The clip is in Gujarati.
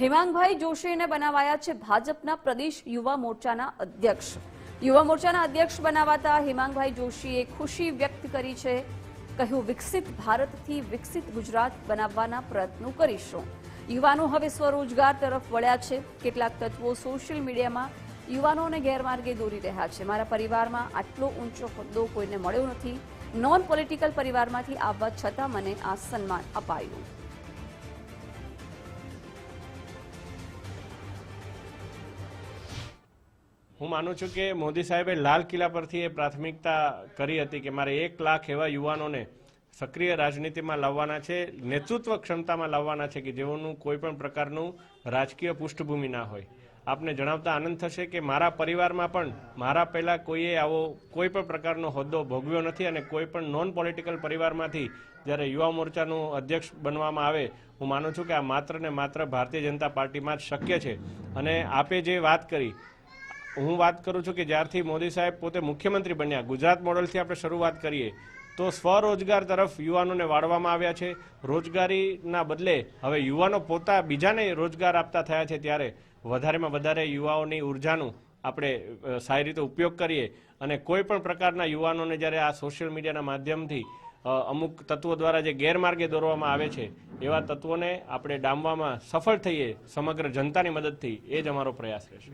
હેમાંગભાઈ જોશીને બનાવાયા છે ભાજપના પ્રદેશ યુવા મોરચાના અધ્યક્ષ। યુવા મોરચાના અધ્યક્ષ બનાવાતા હેમાંગભાઈ જોશીએ ખુશી વ્યક્ત કરી છે। કહ્યું, વિકસિત ભારતથી વિકસિત ગુજરાત બનાવવાના પ્રયત્નો કરીશું। યુવાનો હવે સ્વરોજગાર તરફ વળ્યા છે। કેટલાક તત્વો સોશિયલ મીડિયામાં યુવાનોને ગેરમાર્ગે દોરી રહ્યા છે। મારા પરિવારમાં આટલો ઊંચો હોદ્દો કોઈને મળ્યો નથી। નોન પોલિટિકલ પરિવારમાંથી આવવા છતાં મને આ સન્માન અપાયું। હું માનું છું કે મોદી સાહેબે લાલ કિલ્લા પરથી એ પ્રાથમિકતા કરી હતી કે મારે 1 લાખ એવા યુવાનોને સક્રિય રાજનીતિમાં લાવવાના છે, નેતૃત્વ ક્ષમતામાં લાવવાના છે કે જેઓનું કોઈ પણ પ્રકારનું રાજકીય પૃષ્ઠભૂમિ ના હોય। આપને જણાવતા આનંદ થશે કે મારા પરિવારમાં પણ મારા પહેલાં કોઈએ આવો કોઈ પણ પ્રકારનો હોદ્દો ભોગવ્યો નથી અને કોઈ પણ નોન પોલિટિકલ પરિવારમાંથી જ્યારે યુવા મોરચાનું અધ્યક્ષ બનવામાં આવે, હું માનું છું કે આ માત્ર ને માત્ર ભારતીય જનતા પાર્ટીમાં જ શક્ય છે। અને આપે જે વાત કરી, હું વાત કરું છું કે જ્યારથી મોદી સાહેબ પોતે મુખ્યમંત્રી બન્યા, ગુજરાત મોડલથી આપણે શરૂઆત કરીએ તો સ્વરોજગાર તરફ યુવાનોને વાળવામાં આવ્યા છે। રોજગારીના બદલે હવે યુવાનો પોતા બીજાને રોજગાર આપતા થયા છે। ત્યારે વધારેમાં વધારે યુવાઓની ઉર્જાનું આપણે સારી રીતે ઉપયોગ કરીએ અને કોઈ પણ પ્રકારના યુવાનોને જ્યારે આ સોશિયલ મીડિયાના માધ્યમથી અમુક તત્વો દ્વારા જે ગેરમાર્ગે દોરવામાં આવે છે એવા તત્વોને આપણે ડામવામાં સફળ થઈએ સમગ્ર જનતાની મદદથી, એ જ અમારો પ્રયાસ રહેશે।